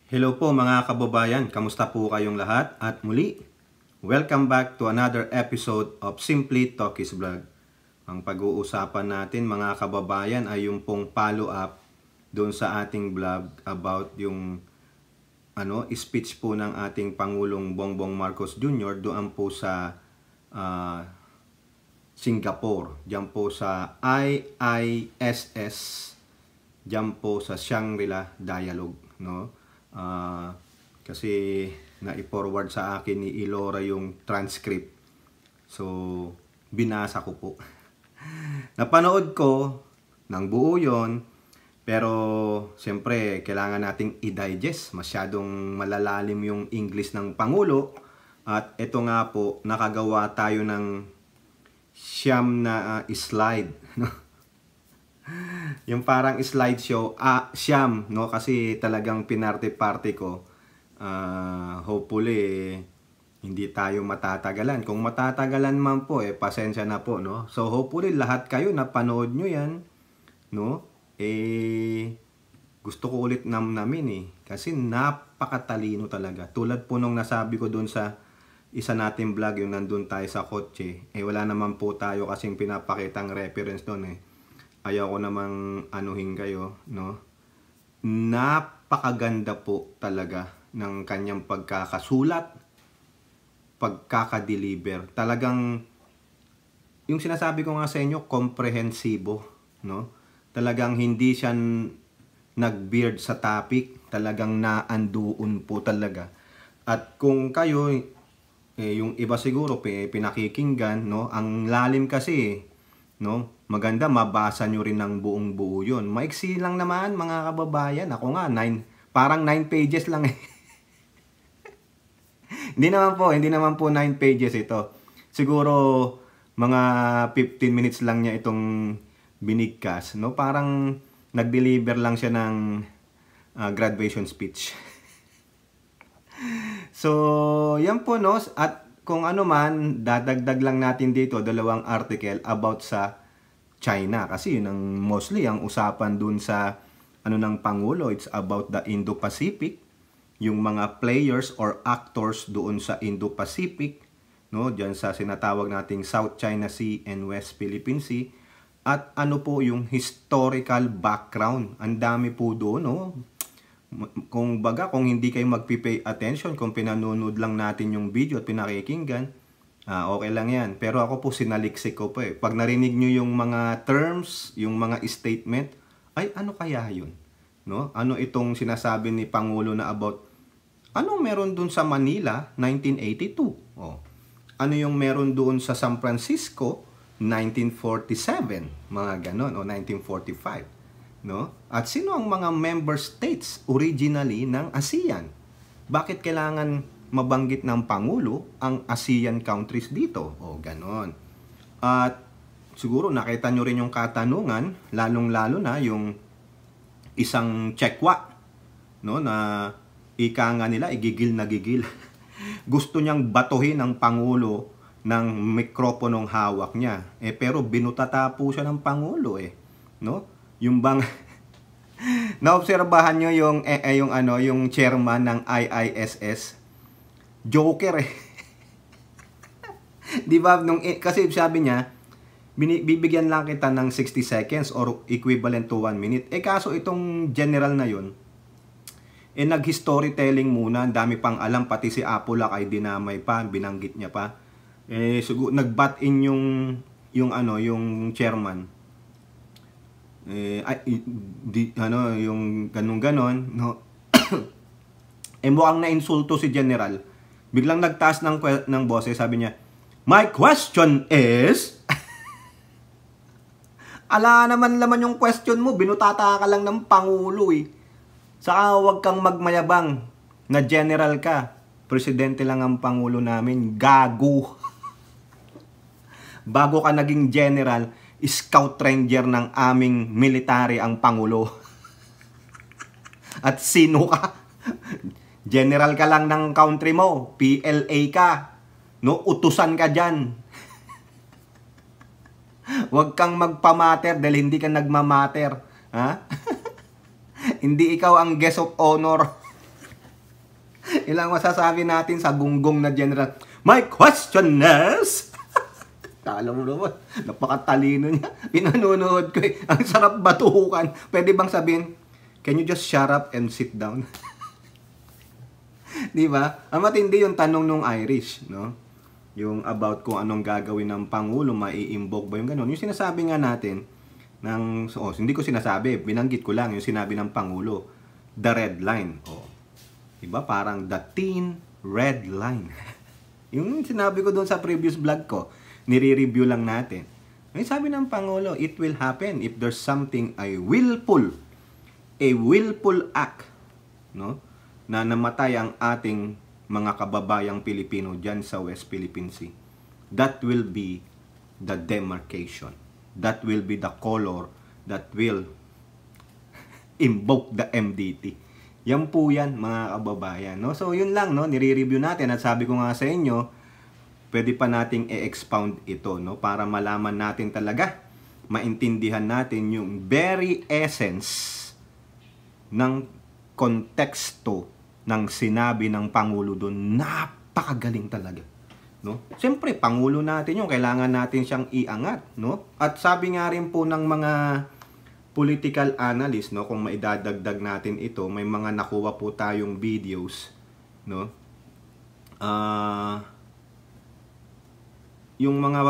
Hello po mga kababayan, kamusta po kayong lahat? At muli, welcome back to another episode of Simply Talkies Vlog. Ang pag-uusapan natin mga kababayan ay yung pong follow up doon sa ating vlog about yung speech po ng ating Pangulong Bongbong Marcos Jr. doon po sa Singapore. Diyan po sa IISS, diyan po sa Shangri-La Dialogue, no? Kasi na-forward sa akin ni Ilora yung transcript. So, binasa ko po. Napanood ko ng buo yon, pero siyempre kailangan nating i-digest. Masyadong malalalim yung English ng Pangulo. At ito nga po, nakagawa tayo ng siyam na slide. Yung parang slideshow, siyam, no? Kasi talagang pinarte-parte ko. Hopefully, hindi tayo matatagalan. Kung matatagalan man po, pasensya na po, no? So, hopefully, lahat kayo napanood nyo yan, no? Gusto ko ulit namnamin, kasi napakatalino talaga. Tulad po nung nasabi ko dun sa isa nating vlog, yung nandun tayo sa kotse, wala naman po tayo kasing pinapakitang reference dun, Ayaw ko namang anuhin kayo, no? Napakaganda po talaga ng kanyang pagkakasulat, pagkakadeliver. Talagang, yung sinasabi ko nga sa inyo, komprehensibo, no? Talagang hindi siya nag-veer sa topic, talagang naanduon po talaga. At kung kayo, yung iba siguro, pinakikinggan, no? Ang lalim kasi, no? Maganda mabasa nyo rin ng buong buo yun. Maiksi lang naman mga kababayan. Ako nga, parang 9 pages lang Hindi naman po 9 pages ito. Siguro mga 15 minutes lang niya itong binigkas, no? Parang nag-deliver lang siya ng graduation speech. So, yan po, no? At kung ano man, dadagdag lang natin dito dalawang article about sa China, kasi yun ang mostly ang usapan dun sa ng Pangulo. It's about the Indo-Pacific, yung mga players or actors doon sa Indo-Pacific, no, diyan sa sinatawag nating South China Sea and West Philippine Sea, at ano po yung historical background. Ang dami po doon, no? Kung hindi kayo magpi-pay attention, kung pinanonood lang natin yung video at pinakikinggan, okay lang yan. Pero ako po sinaliksik ko po Pag narinig nyo yung mga terms, yung mga statement, ay ano kaya yun? No? Ano itong sinasabi ni Pangulo na about, ano meron dun sa Manila, 1982? Ano yung meron dun sa San Francisco, 1947? Mga ganon, o 1945. No? At sino ang mga member states originally ng ASEAN? Bakit kailangan mabanggit ng Pangulo ang ASEAN countries dito? Ganon. At siguro nakita nyo rin yung katanungan, lalong-lalo na yung isang Chekwa, no, na ika nga nila, igigil na gigil. Gusto niyang batuhin ng Pangulo ng mikroponong hawak niya. Pero binutata po siya ng Pangulo, no? Yung bang naobserbahan nyo yung yung chairman ng IISS, Joker Di ba? Kasi sabi niya, bibigyan lang kita ng 60 seconds or equivalent to 1 minute. Kaso itong general na yun, nag-storytelling muna, ang dami pang alam, pati si Apolak ay dinamay pa, binanggit niya pa. Nag-butt in yung chairman. Yung ganun-ganon, no? Mukhang na-insulto si general. Biglang nagtaas ng boses, sabi niya, "My question is..." Ala naman yung question mo, binutata ka lang ng Pangulo Saka huwag kang magmayabang na general ka. Presidente lang ang Pangulo namin, gago. Bago ka naging general, scout ranger ng aming military ang Pangulo. At sino ka? General ka lang ng country mo, PLA ka, no? Utusan ka dyan. Huwag kang magpamater dahil hindi ka nagmamater, ha? Hindi ikaw ang guest of honor. Ilang masasabi natin sa gunggong na general, my question is, kala mo naman, napakatalino niya. Pinanunood ko eh. Ang sarap batukan. Pwede bang sabihin, can you just shut up and sit down? Di ba? Ang matindi yung tanong nung Irish, no? Yung about kung anong gagawin ng Pangulo, mai-invoke ba yung gano'n. Yung sinasabi nga natin, hindi ko sinasabi, binanggit ko lang yung sinabi ng Pangulo, the red line. Diba? Parang the thin red line. Yung sinabi ko doon sa previous vlog ko, nire-review lang natin. May sabi ng Pangulo, it will happen if there's something a willful act, no? Na namatay ang ating mga kababayang Pilipino dyan sa West Philippine Sea. That will be the demarcation. That will be the color that will invoke the MDT. Yan po yan, mga kababayan. No? So, yun lang, no? Nire-review natin. At sabi ko nga sa inyo, pwede pa nating i-expound ito, no? Para malaman natin talaga, maintindihan natin yung very essence ng konteksto ng sinabi ng Pangulo doon. Napakagaling talaga. No? Siyempre, Pangulo natin yung kailangan natin siyang iangat. No? At sabi nga rin po ng mga political analyst, no, kung maidadagdag natin ito, may mga nakuha po tayong videos, no? Yung mga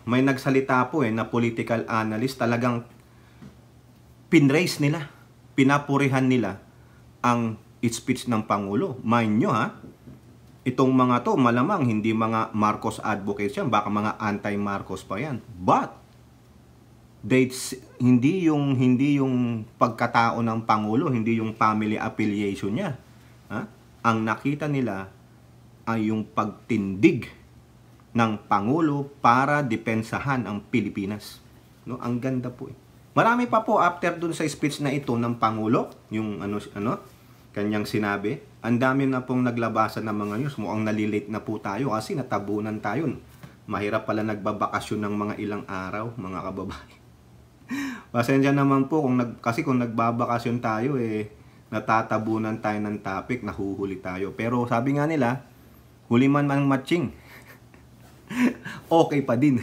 may nagsalita po na political analyst, talagang pinraise nila, pinapurihan nila ang speech ng Pangulo. Mind nyo itong mga to malamang hindi mga Marcos advocates yan, baka mga anti-Marcos pa yan. But hindi yung pagkatao ng Pangulo, hindi yung family affiliation niya. Ang nakita nila ay yung pagtindig ng Pangulo para depensahan ang Pilipinas. No, ang ganda po Marami pa po after dun sa speech na ito ng Pangulo, yung kanyang sinabi. Ang dami na pong naglabasan ng mga news. Mukhang nalilate na po tayo kasi natabunan tayo. Mahirap pala nagbabakasyon ng mga ilang araw, mga kababayan. Pasensya naman po kasi kung nagbabakasyon tayo natatabunan tayo ng topic, nahuhuli tayo. Pero sabi nga nila, huli man ang matching. Okay pa din.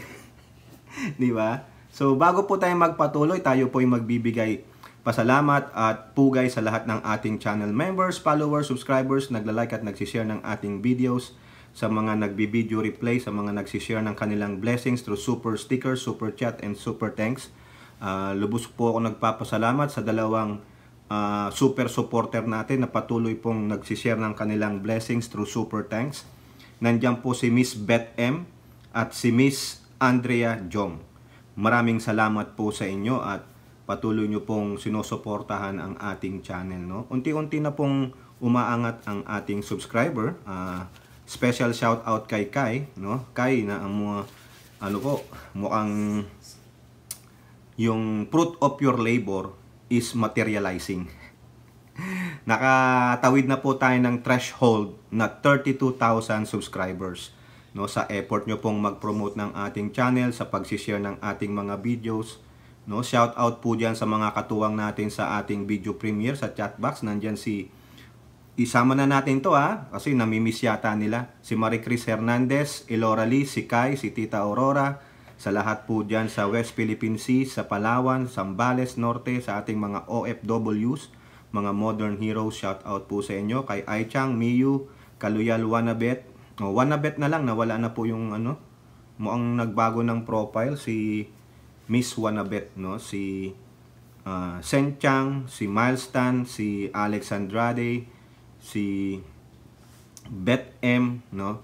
Di ba? So bago po tayo magpatuloy, tayo po ay magbibigay pasalamat at pugay sa lahat ng ating channel members, followers, subscribers, nagla-like at nagsishare ng ating videos, sa mga nagbi-video replay, sa mga nagsishare ng kanilang blessings through super stickers, super chat, and super thanks. Lubos po ako nagpapasalamat sa dalawang super supporter natin na patuloy pong nagsishare ng kanilang blessings through super thanks. Nandiyan po si Miss Beth M at si Miss Andrea Jong. Maraming salamat po sa inyo at patuloy nyo pong sinusuportahan ang ating channel. No? Unti-unti na pong umaangat ang ating subscriber. Special shout out kay Kai. No? Kai na ang mga mukhang yung fruit of your labor is materializing. Nakatawid na po tayo ng threshold na 32,000 subscribers. No, sa effort nyo pong mag-promote ng ating channel, sa pag-share ng ating mga videos. No, shout out po dyan sa mga katuwang natin sa ating video premiere sa chat box. Nandyan isama na natin to kasi namimiss yata nila. Si Marie Chris Hernandez, Elora Lee, si Kai, si Tita Aurora. Sa lahat po dyan sa West Philippine Sea, sa Palawan, Zambales Norte, sa ating mga OFWs, mga modern heroes, shout out po sa inyo. Kay Aichang, Miyu, Kaluyal, Wanabet. Wanabet na lang, nawala na po yung mukhang nagbago ng profile, si Miss Wanabet, no? Si Sen Chang, si Miles Tan, si Alex Andrade, si Beth M, no?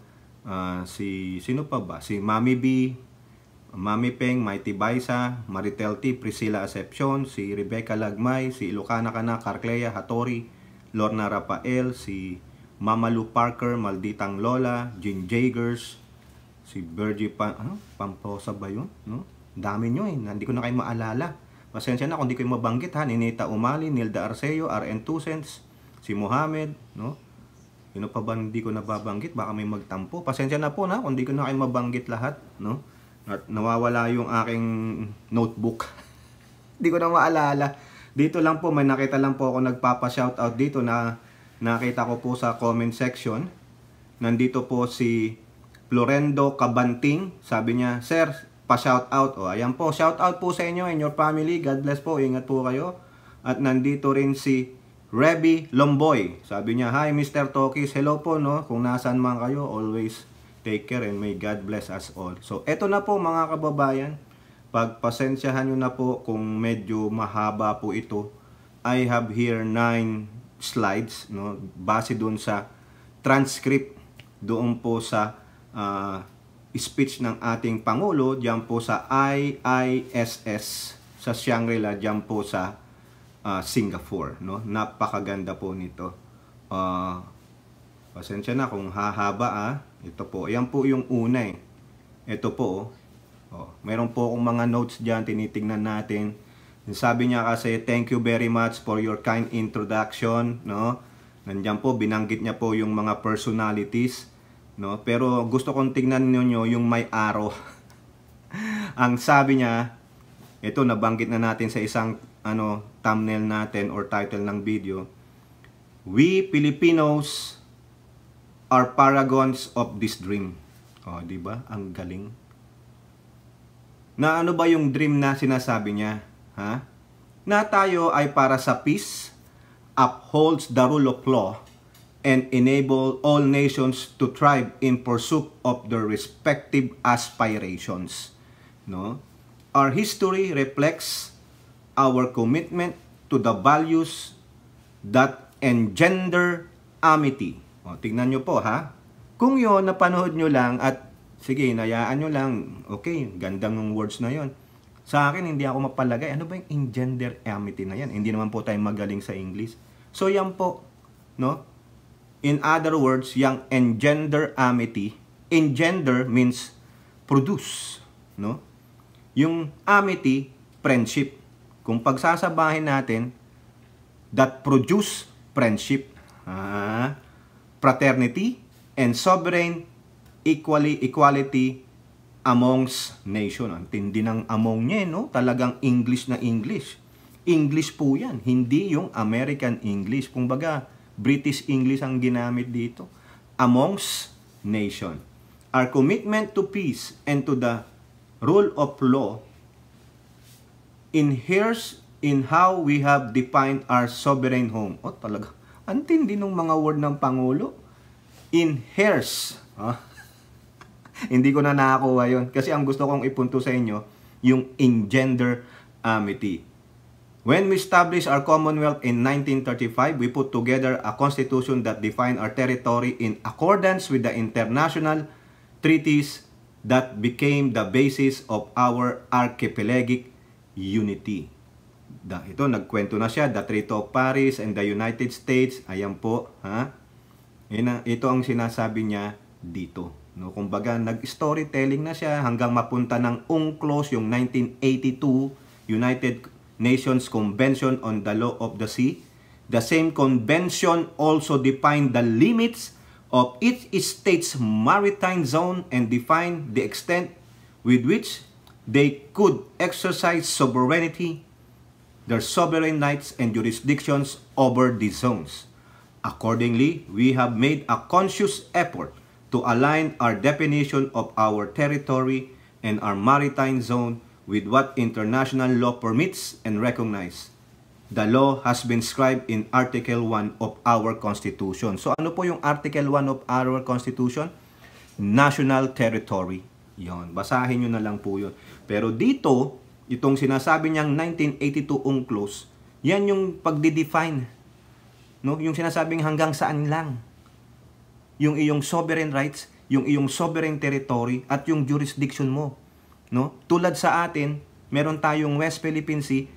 Sino pa ba? Si Mami B, Mami Peng, Mighty Baisa, Maritel T, Priscilla Acepcion, si Rebecca Lagmay, si Ilocana Cana, Carclea Hattori, Lorna Rafael, si Mama Lou Parker, Malditang Lola, Jean Jagers, si Virgie Pamposa ba yun? No? Dami nyo hindi ko na kayo maalala. Pasensya na kung hindi ko mabanggit Ninita Umali, Nilda Arceo, RN Tusens, si Mohamed, no? Sino pa ba hindi ko nababanggit? Baka may magtampo. Pasensya na po kung hindi ko na kayo mabanggit lahat, no? At nawawala yung aking notebook. Hindi ko na maalala. Dito lang po, may nakita lang po ako nagpapa-shoutout dito na nakita ko po sa comment section. Nandito po si Florendo Cabanting. Sabi niya, Sir, pa-shoutout. O, ayan po, shoutout po sa inyo and your family. God bless po, ingat po kayo. At nandito rin si Reby Lomboy. Sabi niya, Hi Mr. Tokis, hello po no. Kung nasaan man kayo, always take care and may God bless us all. So, eto na po mga kababayan. Pagpasensyahan nyo na po kung medyo mahaba po ito. I have here 9 slides, no, base doon sa transcript doon po sa speech ng ating Pangulo diyan po sa IISS sa Shangri-La diyan po sa Singapore, no. Napakaganda po nito. Pasensya na kung hahaba Ito po, ayan po yung una eh. Ito po meron po akong mga notes diyan, tinitingnan natin. Sabi niya kasi, thank you very much for your kind introduction, no. Nandiyan po binanggit niya po yung mga personalities, no. Pero gusto kong tingnan niyo yung may arrow. Ang sabi niya, ito nabanggit na natin sa isang thumbnail natin or title ng video. We Filipinos are paragons of this dream. Di ba? Ang galing. Na ano ba yung dream na sinasabi niya? Na tayo ay para sa peace, upholds the rule of law, and enable all nations to thrive in pursuit of their respective aspirations. No? Our history reflects our commitment to the values that engender amity. Tingnan nyo po Kung yon napanood nyo lang at sige, nayaan nyo lang, okay, gandang ng words na yon. Sa akin, hindi ako mapalagay. Ano ba yung engender amity na yan? Hindi naman po tayo magaling sa English. So, yan po, no? In other words, yung engender amity, engender means produce, no? Yung amity, friendship. Kung pagsasabahin natin, that produce friendship, fraternity, and sovereign equality amongst nation. Ang tindi ng among niya, no? Talagang English na English. English po yan, hindi yung American English. Kumbaga, British English ang ginamit dito. Amongst nation. Our commitment to peace and to the rule of law inheres in how we have defined our sovereign home. Talaga. Ang tindi ng mga word ng Pangulo. Inheres. Hindi ko na nakakuha yun. Kasi ang gusto kong ipunto sa inyo, yung engender amity. When we established our Commonwealth in 1935, we put together a constitution that defined our territory in accordance with the international treaties that became the basis of our archipelagic unity. Ito, nagkwento na siya, the Treaty of Paris and the United States. Ayan po, ito ang sinasabi niya dito. No, kumbaga, nag-storytelling na siya hanggang mapunta ng UNCLOS, yung 1982 United Nations Convention on the Law of the Sea. The same convention also defined the limits of each state's maritime zone and defined the extent with which they could exercise sovereignty, their sovereign rights and jurisdictions over these zones. Accordingly, we have made a conscious effort to align our definition of our territory and our maritime zone with what international law permits and recognizes. The law has been described in Article 1 of our Constitution. So ano po yung Article 1 of our Constitution? National territory. Yon, basahin nyo na lang po yun. Pero dito, itong sinasabi niyang 1982 UNCLOS, yan yung pagdidefine. No? Yung sinasabing hanggang saan lang. Yung iyong sovereign rights, yung iyong sovereign territory, at yung jurisdiction mo. No? Tulad sa atin, meron tayong West Philippine Sea,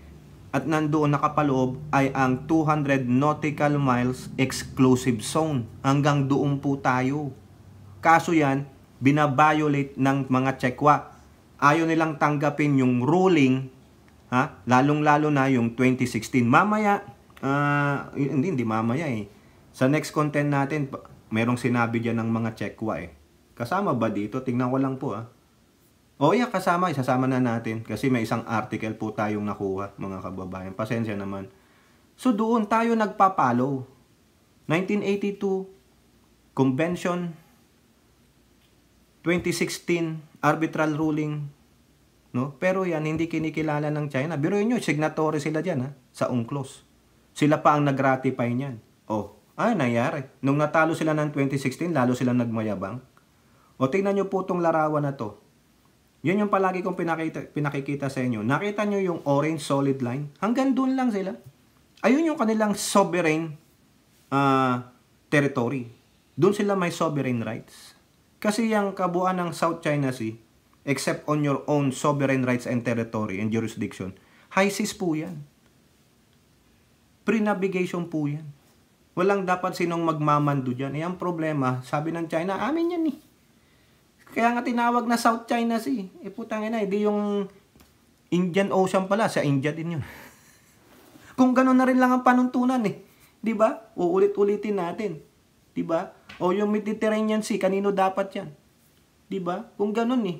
at nandoon nakapaloob ay ang 200 nautical miles exclusive zone. Hanggang doon po tayo. Kaso yan, binabiolate ng mga Chekwa. Ayaw nilang tanggapin yung ruling, lalong-lalo na yung 2016. Mamaya, hindi mamaya Sa next content natin, merong sinabi dyan ng mga Chekwa Kasama ba dito? Tingnan ko lang po kasama. Isasama na natin. Kasi may isang article po tayong nakuha, mga kababayan. Pasensya naman. So doon tayo nagpapalo. 1982, Convention, 2016, arbitral ruling, no? Pero yan, hindi kinikilala ng China. Biro nyo, signatory sila dyan, ha? Sa UNCLOS. Sila pa ang nag-ratify niyan. Oh, nangyari. Nung natalo sila ng 2016, lalo silang nagmayabang. O, tingnan nyo po itong larawan na to. Yan yung palagi kong pinakikita sa inyo. Nakita nyo yung orange solid line? Hanggang dun lang sila. Ayun yung kanilang sovereign territory. Dun sila may sovereign rights. Kasi yung kabuuan ng South China Sea, except on your own sovereign rights and territory and jurisdiction, high seas po yan. Pre-navigation po yan. Walang dapat sinong magmamando dyan. Eh, ang problema, sabi ng China, amin yan eh. Kaya nga tinawag na South China Sea. Eh putang ina, hindi yung Indian Ocean pala, sa India din yun. Kung gano'n na rin lang ang panuntunan eh. 'Di ba? Uulit-ulitin natin. 'Di ba? O yung Mediterranean Sea, kanino dapat 'yan? 'Di ba? Kung gano'n eh.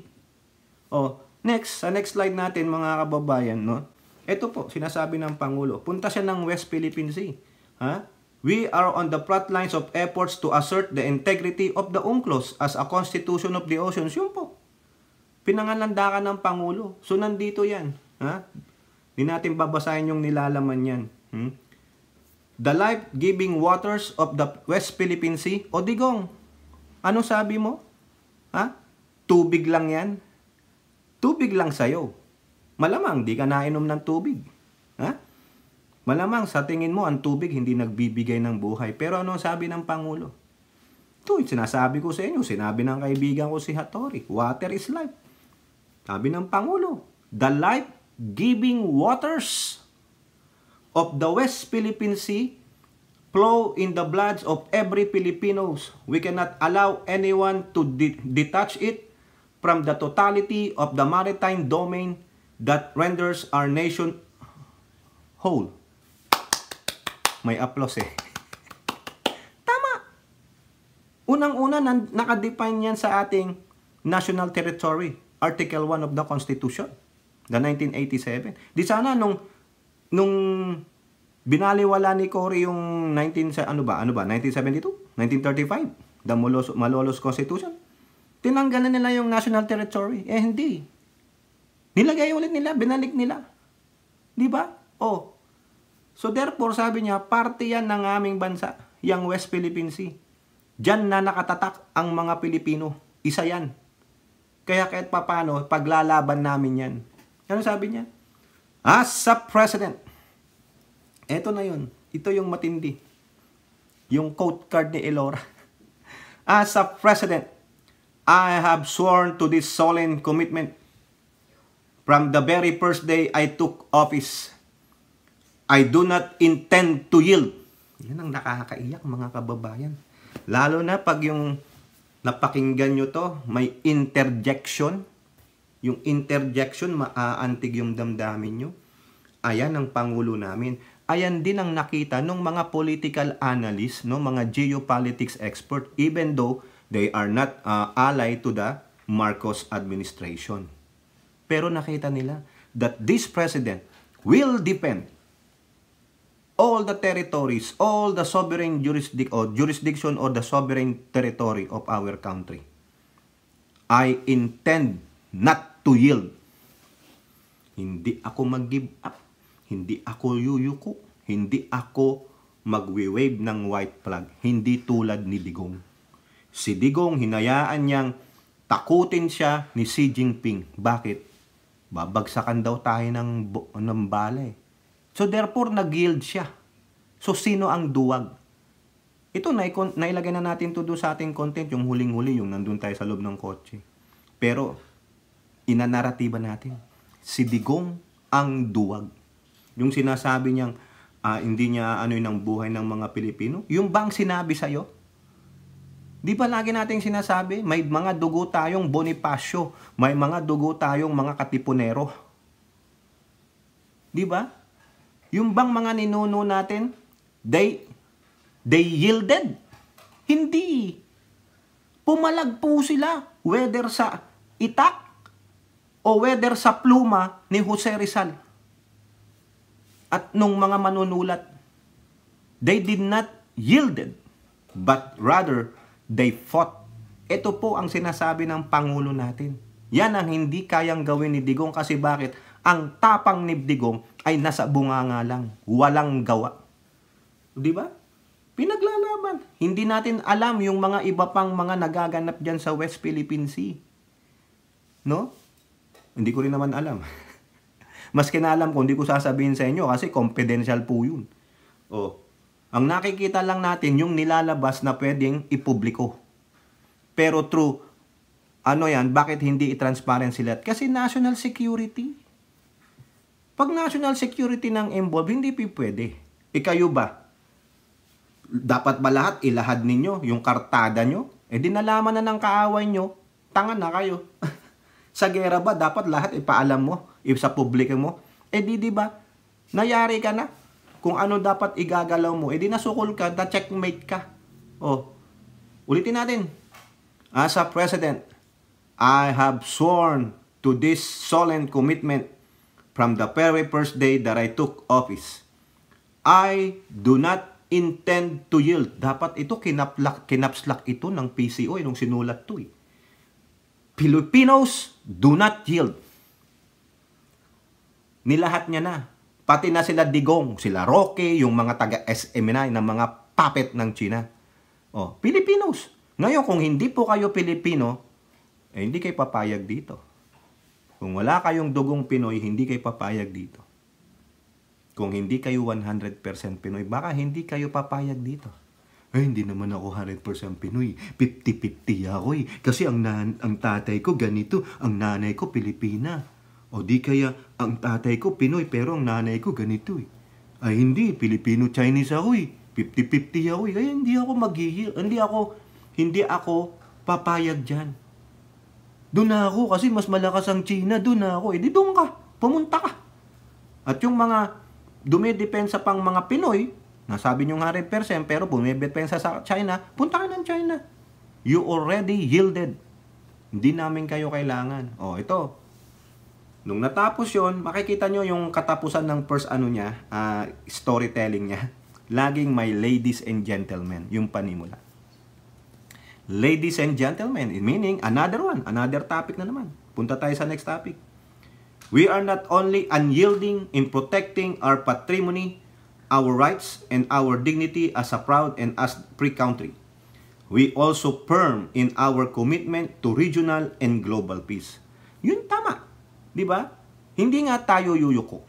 O, next, sa next slide natin mga kababayan, no? Ito po, sinasabi ng Pangulo. Punta siya ng West Philippine Sea. Ha? We are on the front lines of efforts to assert the integrity of the UNCLOS as a constitution of the oceans. Yun po. Pinangalandakan ng Pangulo. So, nandito yan. Ha? Di natin babasahin yung nilalaman yan. The life-giving waters of the West Philippine Sea. O Digong, ano sabi mo? Ha? Tubig lang yan? Tubig lang sa'yo. Malamang di ka nainom ng tubig. Ha? Malamang sa tingin mo ang tubig hindi nagbibigay ng buhay. Pero ano sabi ng Pangulo? Ito, sinasabi ko sa inyo, sinabi ng kaibigan ko si Hattori, water is life. Sabi ng Pangulo, the life-giving waters of the West Philippine Sea flow in the bloods of every Filipinos. We cannot allow anyone to detach it from the totality of the maritime domain that renders our nation whole. May applause eh. Tama. Unang-una, nakadefine yan sa ating national territory. Article 1 of the Constitution. The 1987. Di sana nung binaliwala ni Cory yung 1972? 1935? The Malolos Constitution. Tinanggalan nila yung national territory. Eh hindi. Nilagay ulit nila, binalik nila. Di ba? Oh. So therefore, sabi niya, parte yan ng aming bansa, yung West Philippine Sea. Diyan na nakatatak ang mga Pilipino. Isa yan. Kaya kahit papano, paglalaban namin yan. Ano sabi niya? As a president, eto na yun. Ito yung matindi. Yung quote card ni Elora. As a president, I have sworn to this solemn commitment from the very first day I took office. I do not intend to yield. Yan ang nakakaiyak mga kababayan. Lalo na pag yung napakinggan nyo to, may interjection. Yung interjection, maaantig yung damdamin nyo. Ayan ang Pangulo namin. Ayan din ang nakita ng mga political analysts, no, mga geopolitics expert, even though they are not ally to the Marcos administration. Pero nakita nila that this president will defend all the territories, all the sovereign jurisdiction or the sovereign territory of our country. I intend not to yield. Hindi ako mag-give up. Hindi ako yuyuko. Hindi ako magwi-wave ng white flag. Hindi tulad ni Digong. Si Digong, hinayaan niyang takutin siya ni Xi Jinping. Bakit? Babagsakan daw tayo ng bala eh. So therefore, nag-yield siya. So sino ang duwag? Ito, nailagay na natin to do sa ating content, yung huling-huli, yung nandun tayo sa loob ng kotse. Pero, inanaratiba natin. Si Digong ang duwag. Yung sinasabi niyang, hindi niya ano yung buhay ng mga Pilipino. Yung bang sinabi sa'yo? Di ba lagi nating sinasabi, may mga dugo tayong Bonifacio, may mga dugo tayong mga Katipunero. Di ba? Yung bang mga ninuno natin, they yielded? Hindi. Pumalag po sila, whether sa itak o whether sa pluma ni Jose Rizal. At nung mga manunulat, they did not yielded, but rather they fought. Ito po ang sinasabi ng Pangulo natin. Yan ang hindi kayang gawin ni Digong kasi bakit? Ang tapang ni Digong ay nasa bunganga lang, walang gawa. Di ba? Pinaglalaban. Hindi natin alam yung mga iba pang mga nagaganap dyan sa West Philippine Sea. No? Hindi ko rin naman alam. Mas kinaalam ko, hindi ko sasabihin sa inyo kasi confidential po yun. Oh. Ang nakikita lang natin yung nilalabas na pwedeng ipubliko. Pero true, ano yan, bakit hindi i-transparent sila? Kasi national security. Pag national security nang involved, hindi pwede. Kayo ba? Dapat ba lahat ilahad ninyo yung kartada nyo? Di nalaman na ng kaaway nyo, tanga na kayo. Sa gera ba, dapat lahat ipaalam mo, sa publiko mo? Di ba? Nayari ka na. Kung ano dapat igagalaw mo, di nasukol ka, na-checkmate ka. Ulitin natin. As a president, I have sworn to this solemn commitment from the very first day that I took office. I do not intend to yield. Dapat ito, kinapslak ito ng PCO, nung sinulat to. Filipinos do not yield. Nilahat niya na. Pati na sila Digong, sila Roque, yung mga taga-SMNI ng mga puppet ng China. Filipinos. Ngayon, kung hindi po kayo Pilipino, hindi kayo papayag dito. Kung wala kayong dugong Pinoy, hindi kayo papayag dito. Kung hindi kayo 100% Pinoy, baka hindi kayo papayag dito. Hindi naman ako 100% Pinoy. 50-50 ako Kasi ang tatay ko ganito, ang nanay ko Pilipina. Di kaya ang tatay ko Pinoy, pero ang nanay ko ganito hindi, Filipino-Chinese ako 50-50 ako Kaya hindi ako maghihil. Hindi ako papayag dyan. Doon na ako kasi mas malakas ang China. Doon na ako. Di doon ka. Pumunta ka. At yung mga dumidepensa pang mga Pinoy, nasabi nyo 100% pero bumidepensa sa China, punta ka ng China. You already yielded. Hindi namin kayo kailangan. Ito. Nung natapos yon, makikita nyo yung katapusan ng first storytelling niya. Laging may ladies and gentlemen, yung panimula. Ladies and gentlemen, meaning another topic na naman. Punta tayo sa next topic. We are not only unyielding in protecting our patrimony, our rights, and our dignity as a proud and as free country. We also firm in our commitment to regional and global peace. Yun tama. Di ba? Hindi nga tayo yuyuko.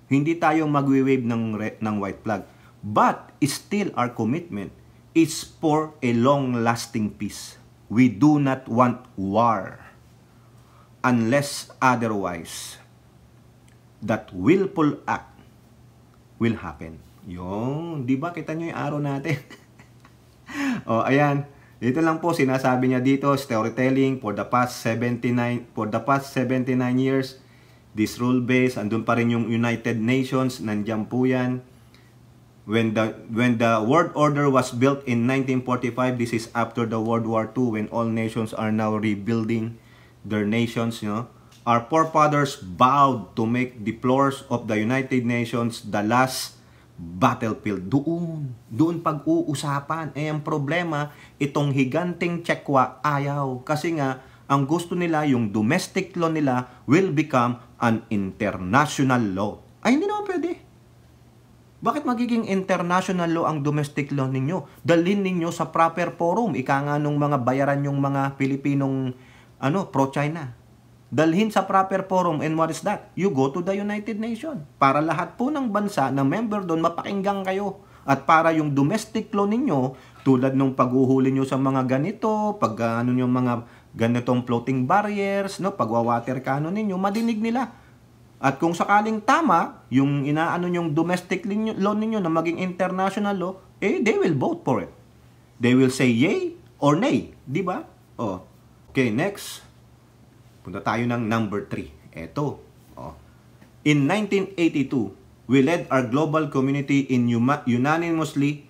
Hindi tayo magwe-wave ng white flag. But still our commitment is for a long-lasting peace. We do not want war unless otherwise that willful act will happen. Yung, di ba kita nyo yung araw natin? Ayan. Dito lang po sinasabi niya dito, storytelling for the past 79 years. This rule base, andun pa rin yung United Nations, nandiyan po yan. When the world order was built in 1945, this is after the World War II, when all nations are now rebuilding their nations. Our forefathers vowed to make the floors of the United Nations the last battlefield. Doon pag-uusapan. Ang problema, itong higanting Chekwa ayaw. Kasi nga, ang gusto nila, yung domestic law nila will become an international law. Hindi naman pwede. Bakit magiging international law ang domestic law ninyo? Dalhin ninyo sa proper forum. Ika nga nung mga bayaran yung mga Pilipinong pro-China. Dalhin sa proper forum. And what is that? You go to the United Nations. Para lahat po ng bansa na member doon, mapakinggan kayo. At para yung domestic law ninyo, tulad nung paghuhuli nyo sa mga ganito, yung mga ganitong floating barriers, pagwa-water cannon ninyo, madinig nila. At kung sakaling tama, yung yung domestic law ninyo na maging international law, they will vote for it. They will say yay or nay. Di ba? Okay, next. Punta tayo ng number 3. Eto. In 1982, we led our global community in unanimously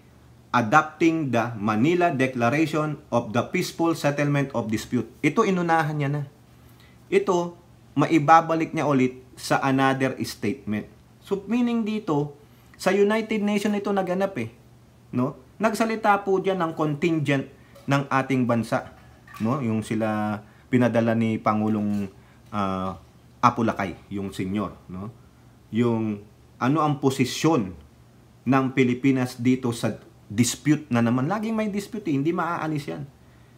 adopting the Manila Declaration of the Peaceful Settlement of Dispute. Ito, inunahan niya na. Ito, maibabalik niya ulit sa another statement. So, meaning dito, sa United Nations ito naganap Nagsalita po diyan ng contingent ng ating bansa, no? Yung sila pinadala ni Pangulong Apulakay, yung senyor, no? Yung ano ang posisyon ng Pilipinas dito sa dispute na naman. Laging may dispute, hindi maaalis yan.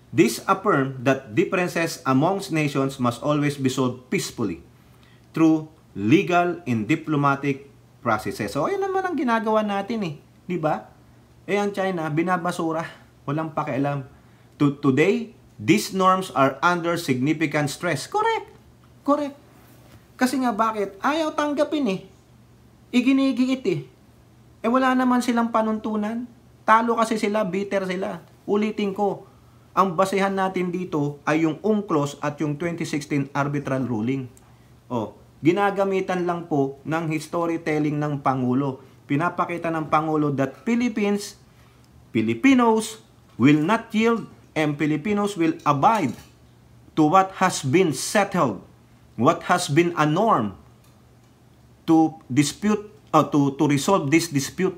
This affirm that differences amongst nations must always be solved peacefully through legal and diplomatic processes. So, ayan naman ang ginagawa natin eh. Di ba? Eh, ang China, binabasura. Walang pakialam. Today, these norms are under significant stress. Correct. Correct. Kasi nga bakit? Ayaw tanggapin eh. Iginigiit eh. Eh wala naman silang panuntunan. Talo kasi sila, bitter sila. Ulitin ko, ang basehan natin dito ay yung UNCLOS at yung 2016 arbitral ruling. Oh, ginagamitan lang po ng storytelling ng Pangulo. Pinapakita ng Pangulo that Filipinos will not yield and Filipinos will abide to what has been settled, what has been a norm to dispute, to resolve this dispute.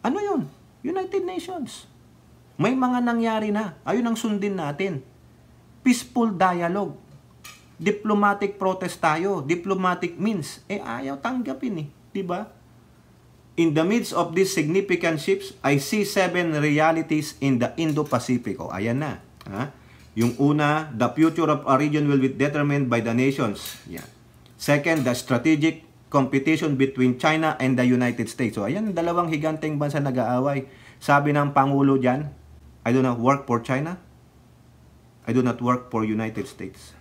Ano yun? United Nations. May mga nangyari na. Ayun ang sundin natin. Peaceful dialogue. Diplomatic protest tayo. Diplomatic means. Eh ayaw tanggapin eh. Diba? In the midst of these significant shifts, I see 7 realities in the Indo-Pacific. O, ayan na. Ha? Yung una, the future of a region will be determined by the nations. Yan. Second, the strategic competition between China and the United States. So, ayan, dalawang higanteng bansa nag-aaway. Sabi ng Pangulo dyan, I do not work for China. I do not work for United States.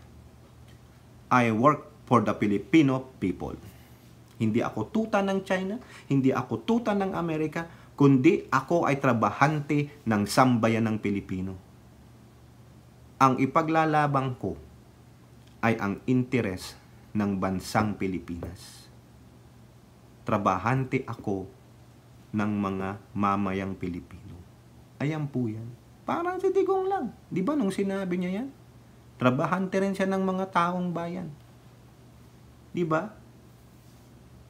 I work for the Filipino people. Hindi ako tuta ng China, hindi ako tuta ng Amerika, kundi ako ay trabahante ng sambayan ng Pilipino. Ang ipaglalabang ko ay ang interes ng bansang Pilipinas. Trabahante ako ng mga mamayang Pilipino. Ayan po yan. Parang si Digong lang. Di ba nung sinabi niya yan? Trabahante rin siya ng mga taong bayan. Di ba?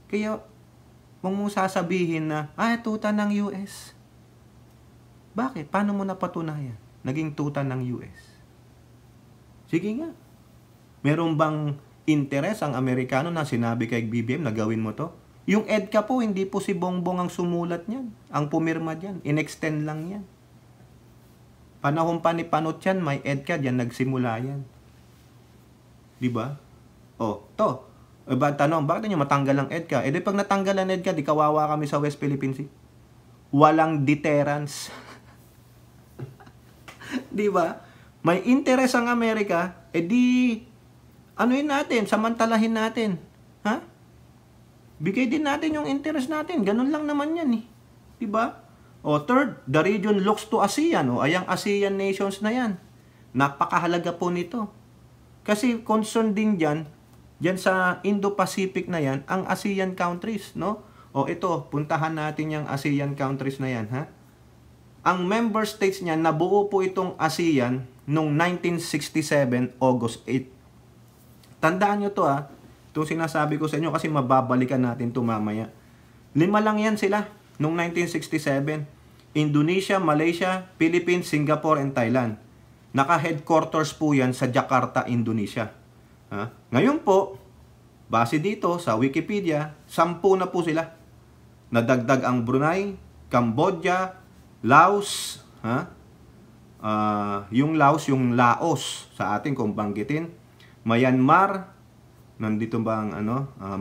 Kaya, huwag mo sasabihin na, tuta ng US. Bakit? Paano mo napatunayan? Naging tuta ng US. Sige nga. Meron bang interes ang Amerikano na sinabi kay BBM na gawin mo to? Yung EDCA po, hindi po si Bongbong ang sumulat niyan. Ang pumirma diyan. In-extend lang yan. Panahon pa ni Panot yan, may EDCA diyan, nagsimula yan. Diba? To. Tanong, bakit nyo matanggal ang EDCA? Di pag natanggal ang EDCA, di kawawa kami sa West Philippine Sea. Walang deterrence. Di ba? May interes ang Amerika, anuin natin, samantalahin natin. Ha? Bigay din natin yung interest natin. Ganun lang naman yan eh. Di ba? Third, the region looks to ASEAN. Ayang ASEAN nations na yan. Napakahalaga po nito. Kasi concern din dyan sa Indo-Pacific na yan, ang ASEAN countries, no? Ito, puntahan natin yung ASEAN countries na yan, ha? Ang member states niya, nabuo po itong ASEAN noong 1967, August 8. Tandaan nyo to, ha? Itong sinasabi ko sa inyo kasi mababalikan natin to mamaya. 5 lang yan sila noong 1967. Indonesia, Malaysia, Philippines, Singapore, and Thailand. Naka-headquarters po yan sa Jakarta, Indonesia. Ngayon po, base dito sa Wikipedia, 10 na po sila. Nadagdag ang Brunei, Cambodia, Laos, yung Laos, yung Laos sa atin kung banggitin, Myanmar, nandito ba ang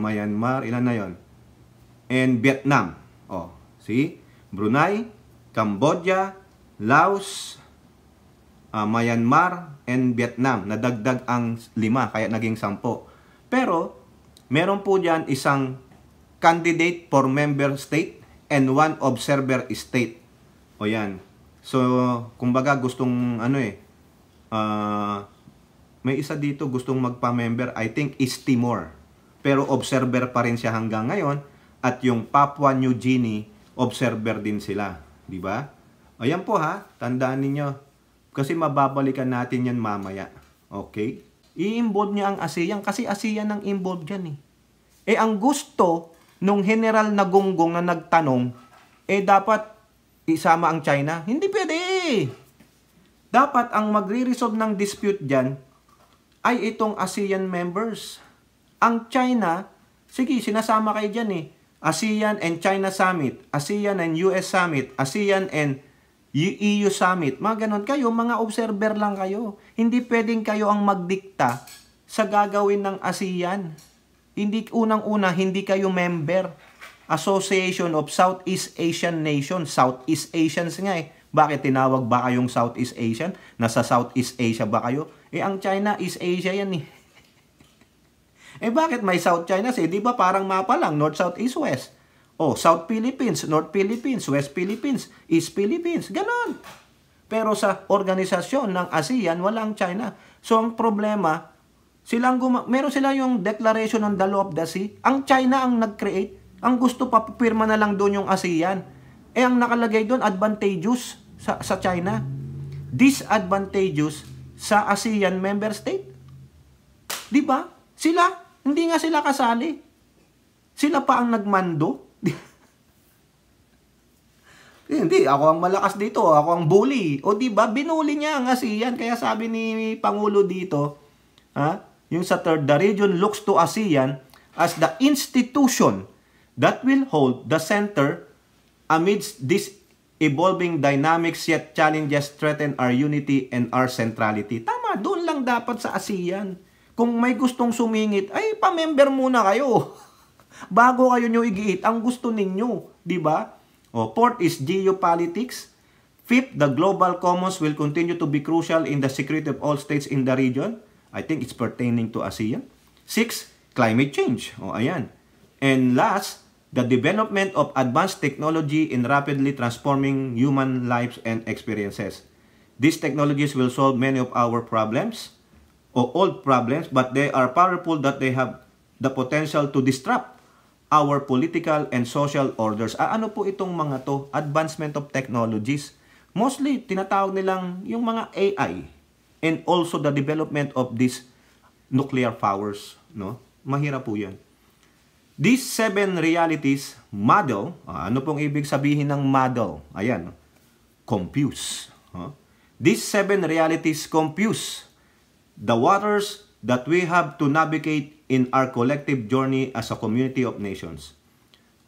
Myanmar, ilan na yon? And Vietnam. See? Brunei, Cambodia, Laos, Myanmar, and Vietnam. Nadagdag ang 5, kaya naging 10. Pero, meron po dyan isang candidate for member state and 1 observer state. O yan. So, kumbaga gustong, may isa dito gustong magpa-member, I think is Timor. Pero observer pa rin siya hanggang ngayon. At yung Papua New Guinea, observer din sila. Diba? Ayan po ha, tandaan ninyo. Kasi mababalikan natin yan mamaya. Okay? I-involve niya ang ASEAN kasi ASEAN ang involved dyan eh. Ang gusto nung General Nagonggong na nagtanong, dapat isama ang China. Hindi pwede. Dapat ang magre-resolve ng dispute dyan ay itong ASEAN members. Ang China, sige, sinasama kayo dyan eh. ASEAN and China Summit, ASEAN and US Summit, ASEAN and EU Summit. Mga ganon kayo, mga observer lang kayo. Hindi pwedeng kayo ang magdikta sa gagawin ng ASEAN. Hindi unang-una, hindi kayo member. Association of Southeast Asian Nations. Southeast Asians nga eh. Bakit tinawag ba kayong Southeast Asian? Nasa Southeast Asia ba kayo? Eh ang China is Asia yan eh. Eh bakit may South China? Di ba parang mapa lang, North, South, East, West. Oh, South Philippines, North Philippines, West Philippines, East Philippines. Ganon. Pero sa organisasyon ng ASEAN, walang China. So ang problema, meron sila yung Declaration on the Law of the Sea. Ang China ang nag-create. Ang gusto papirma na lang doon yung ASEAN. Eh ang nakalagay doon, advantageous sa China. Disadvantageous sa ASEAN member state. Di ba? Hindi nga sila kasali. Sila pa ang nagmando. Hindi, ako ang malakas dito, ako ang bully. O di ba, binuli niya ang ASEAN. Kaya sabi ni Pangulo dito, yung sa third, the region looks to ASEAN as the institution that will hold the center amidst this evolving dynamics yet challenges threaten our unity and our centrality. Tama, doon lang dapat sa ASEAN. Kung may gustong sumingit, ay pa-member muna kayo. Bago kayo nyo igiit ang gusto ninyo. Diba? Fourth is geopolitics. Fifth, the global commons will continue to be crucial in the security of all states in the region. I think it's pertaining to ASEAN. Sixth, climate change. Ayan. And last, the development of advanced technology in rapidly transforming human lives and experiences. These technologies will solve many of our problems, o old problems, but they are powerful that they have the potential to disrupt our political and social orders. Ano po itong mga to? Advancement of technologies. Mostly, tinatawag nilang yung mga AI and also the development of these nuclear powers. No? Mahirap po yan. These 7 realities model, ano pong ibig sabihin ng model? Ayan, compuse. These 7 realities compuse the waters that we have to navigate in our collective journey as a community of nations.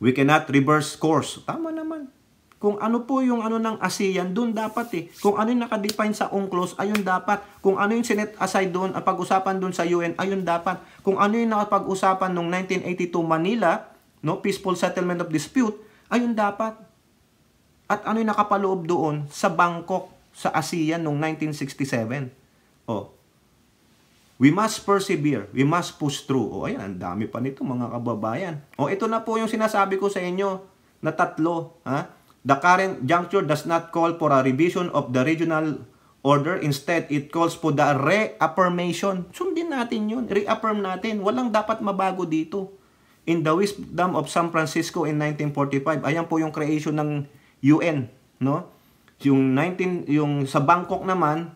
We cannot reverse course. Tama naman. Kung ano po yung ano ng ASEAN, doon dapat eh. Kung ano yung nakadefine sa UNCLOS, ayun dapat. Kung ano yung sinet aside doon, pag-usapan doon sa UN, ayun dapat. Kung ano yung nakapag-usapan noong 1982 Manila, no, Peaceful Settlement of Dispute, ayun dapat. At ano yung nakapaloob doon sa Bangkok, sa ASEAN noong 1967. We must persevere. We must push through. Ayan, ang dami pa nito mga kababayan. Ito na po yung sinasabi ko sa inyo na tatlo. The current juncture does not call for a revision of the regional order. Instead, it calls for the reaffirmation. Sundin natin yun. Reaffirm natin. Walang dapat mabago dito. In the wisdom of San Francisco in 1945, ayan po yung creation ng UN. No? Yung sa Bangkok naman,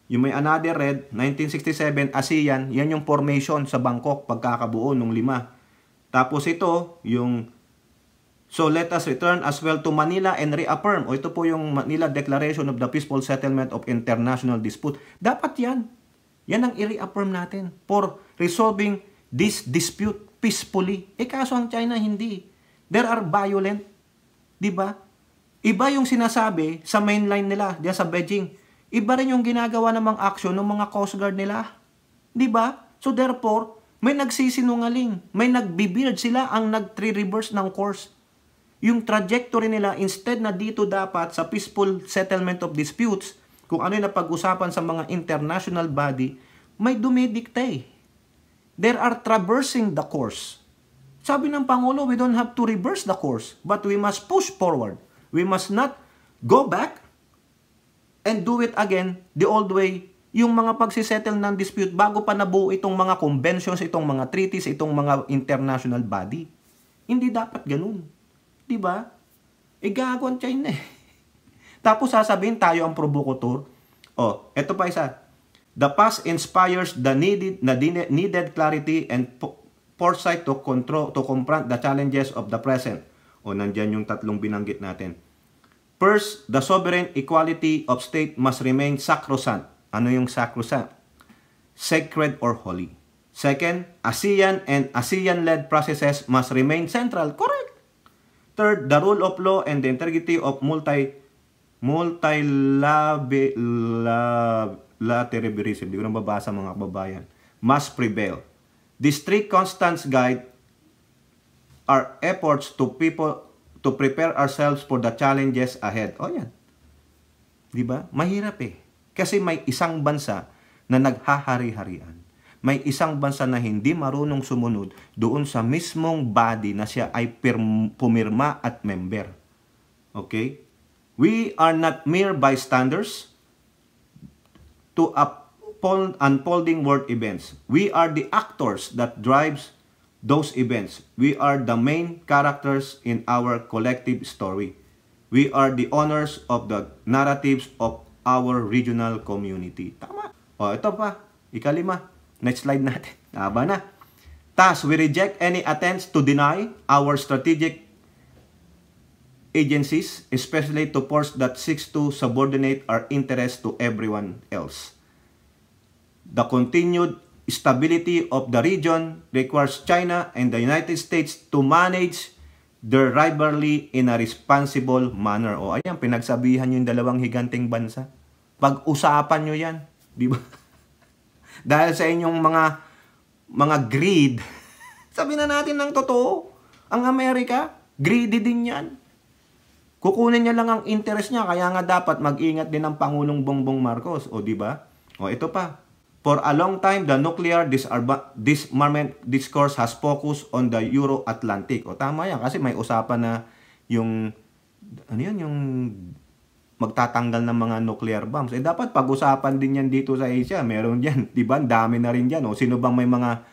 yung may another red, 1967, ASEAN, yan yung formation sa Bangkok, pagkakabuo nung 5. Tapos ito, yung so let us return as well to Manila and reaffirm. Ito po yung Manila Declaration of the Peaceful Settlement of International Dispute. Dapat yan. Yan ang i-reaffirm natin for resolving this dispute peacefully. Kaso ang China hindi. There are violent. Diba? Iba yung sinasabi sa mainline nila, diyan sa Beijing. Iba rin yung ginagawa ng mga action ng mga Coast Guard nila. Diba? So therefore, may nagsisinungaling. May nagbibuild sila ang nag-reverse ng course. Yung trajectory nila, instead na dito dapat sa peaceful settlement of disputes, kung ano yung napag-usapan sa mga international body, may dumidikta eh. They are traversing the course. Sabi ng Pangulo, we don't have to reverse the course, but we must push forward. We must not go back and do it again the old way. Yung mga pagsisettle ng dispute bago pa nabuo itong mga conventions, itong mga treaties, itong mga international body. Hindi dapat ganun. Diba? Gago ang China eh. Tapos sasabihin tayo ang provocateur. Eto pa isa. The past inspires the needed clarity and foresight to confront the challenges of the present. Nandyan yung tatlong binanggit natin. First, the sovereign equality of state must remain sacrosanct. Ano yung sacrosanct? Sacred or holy. Second, ASEAN and ASEAN-led processes must remain central. Correct. Third, the rule of law and the integrity of multilateralism, di ko nang babasa mga kababayan, must prevail. This strict constants guide our efforts to prepare ourselves for the challenges ahead. O yan. Di ba? Mahirap eh. Kasi may isang bansa na naghahari-harian. May isang bansa na hindi marunong sumunod doon sa mismong body na siya ay pumirma at member. Okay? We are not mere bystanders to unfolding world events. We are the actors that drives those events. We are the main characters in our collective story. We are the owners of the narratives of our regional community. Tama. O, ito pa. Ikalima. Next slide natin. Haba na. Thus, we reject any attempts to deny our strategic agencies, especially to force that seeks to subordinate our interests to everyone else. The continued stability of the region requires China and the United States to manage their rivalry in a responsible manner. O ayan, pinagsabihan nyo yung dalawang higanting bansa. Pag-usapan nyo yan. Di ba? Dahil sa inyong mga greed, sabi na natin ng totoo, ang Amerika, greedy din yan. Kukunin niya lang ang interest niya, kaya nga dapat mag-ingat din ang Pangulong Bongbong Marcos. O di ba? O ito pa. For a long time, the nuclear disarmament discourse has focused on the Euro-Atlantic. O tama yan, kasi may usapan na yung, ano yan, yung magtatanggal ng mga nuclear bombs. Eh dapat pag-usapan din yan dito sa Asia. Meron dyan, di ba? Dami na rin dyan. O sino bang may mga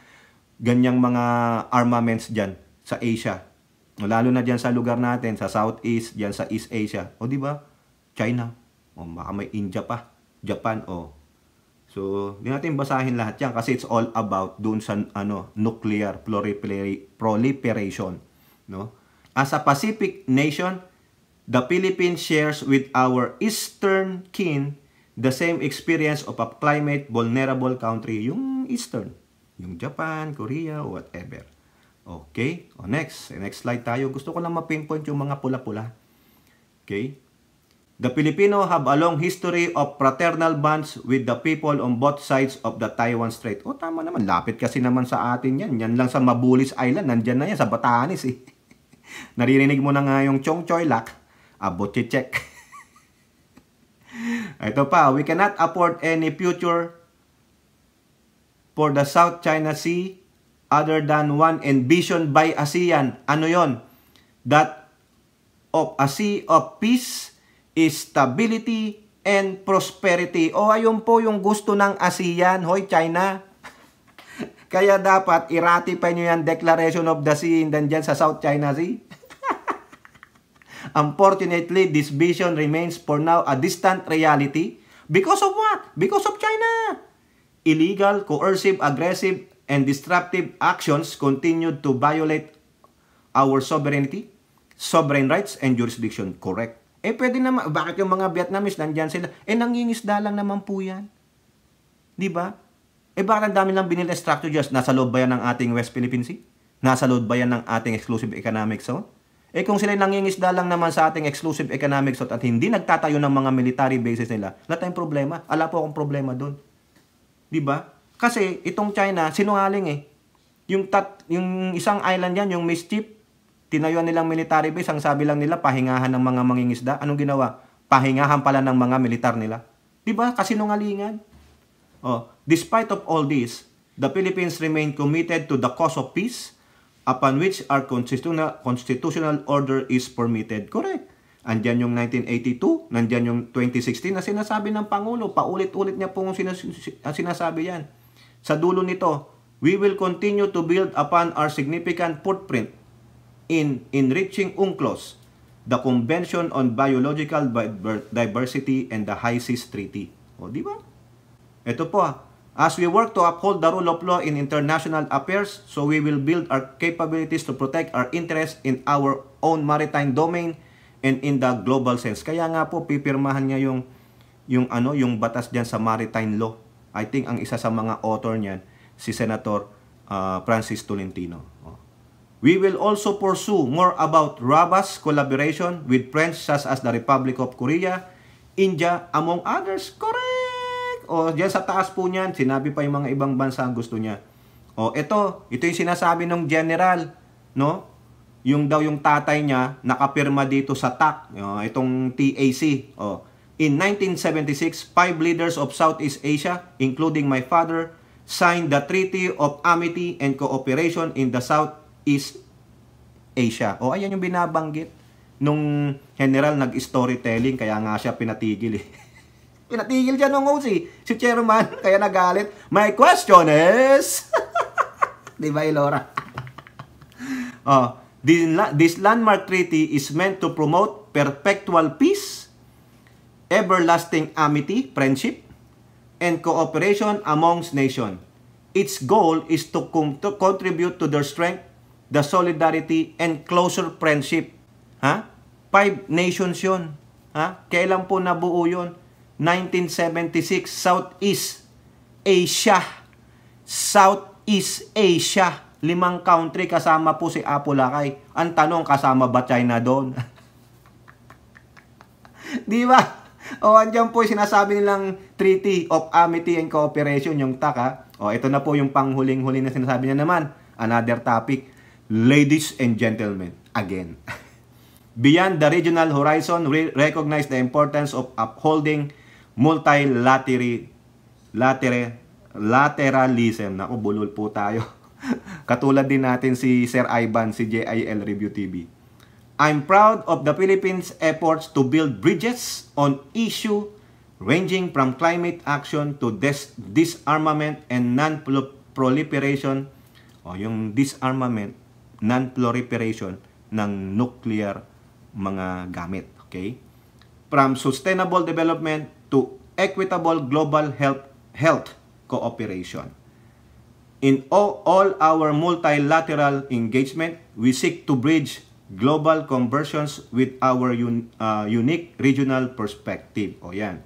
ganyang mga armaments dyan sa Asia? O, lalo na dyan sa lugar natin, sa Southeast, dyan sa East Asia. O di ba? China. O baka may India pa. Japan. O. So, di natin basahin lahat yan kasi it's all about doon sa nuclear proliferation. No? As a Pacific nation, the Philippines shares with our eastern kin the same experience of a climate vulnerable country, yung eastern, yung Japan, Korea, whatever. Okay? O next slide tayo. Gusto ko lang ma-pinpoint yung mga pula-pula. Okay? The Filipino have a long history of fraternal bonds with the people on both sides of the Taiwan Strait. O tama naman, lapit kasi naman sa atin yan. Yan lang sa Mabulis Island, nandyan na yan, sa Batanes eh. Naririnig mo na nga yung Chong Choi Lak. Aboche-check. Ito pa, we cannot afford any future for the South China Sea other than one envisioned by ASEAN. Ano yon? That of a sea of peace, stability, and prosperity. O ayun po yung gusto ng ASEAN. Hoy, China. Kaya dapat i-ratify nyo yan Declaration of the Sea dyan sa South China Sea. Unfortunately, this vision remains for now a distant reality. Because of what? Because of China. Illegal, coercive, aggressive, and disruptive actions continue to violate our sovereignty, sovereign rights, and jurisdiction. Correct. Eh, pwede naman. Bakit yung mga Vietnamese nandyan sila? Eh, nangingisda lang naman po yan. Di ba? Eh, bakit ang dami lang binili structure just? Nasa loob ba yan ng ating West Philippine Sea? Nasa loob ba yan ng ating exclusive economic zone? Eh kung sila nangingisda lang naman sa ating exclusive economic zone at hindi nagtatayo ng mga military bases nila, wala tayong problema. Ala po akong problema doon. Di ba? Kasi itong China, sinungaling eh. Yung isang island yan, yung Mischief, tinayuan nilang military base, ang sabi lang nila, pahingahan ng mga mangingisda. Anong ginawa? Pahingahan pala ng mga militar nila. Di ba? Kasinungalingan. Oh, despite of all this, the Philippines remain committed to the cause of peace, upon which our constitutional order is permitted. Correct. Andyan yung 1982, nandyan yung 2016 na sinasabi ng Pangulo. Paulit-ulit niya pong sinasabi yan. Sa dulo nito, we will continue to build upon our significant footprint in enriching UNCLOS, the Convention on Biological Diversity and the High Seas Treaty. O, di ba? Ito po as we work to uphold the rule of law in international affairs, so we will build our capabilities to protect our interests in our own maritime domain and in the global sense. Kaya nga po pipirmahan niya yung batas diyan sa maritime law. I think ang isa sa mga author niyan si Senator Francis Tolentino. We will also pursue more about robust collaboration with friends such as the Republic of Korea, India, among others. Correct! Diyan sa taas po niyan, sinabi pa yung mga ibang bansa ang gusto niya. Ito yung sinasabi ng general, no? Yung tatay niya nakapirma dito sa TAC, itong TAC. In 1976, 5 leaders of Southeast Asia, including my father, signed the Treaty of Amity and Cooperation in the Southeast Asia. Ayan yung binabanggit nung general nag-storytelling, kaya nga siya pinatigil eh. Pinatigil siya nung si chairman, kaya nagalit. My question is, di ba Ilora? This landmark treaty is meant to promote perpetual peace, everlasting amity, friendship, and cooperation amongst nations. Its goal is to contribute to their strength, the solidarity, and closer friendship. 5 nations yun. Kailan po nabuo yun? 1976, Southeast Asia. Southeast Asia. 5 country, kasama po si Apulakay. Ang tanong, kasama ba China doon? Di ba? Andyan po sinasabi nilang Treaty of Amity and Cooperation, yung TAC. Ito na po yung panghuling-huli na sinasabi niya naman. Another topic, ladies and gentlemen, again. Beyond the regional horizon, we recognize the importance of upholding multilateralism. Naku, bulol po tayo. Katulad din natin si Sir Ivan, si JIL Review TV. I'm proud of the Philippines' efforts to build bridges on issue ranging from climate action to disarmament and non-proliferation, yung disarmament, non-proliferation ng nuclear mga gamit. Okay? From sustainable development to equitable global health cooperation. In all our multilateral engagement, we seek to bridge global conversions with our unique regional perspective. Yan.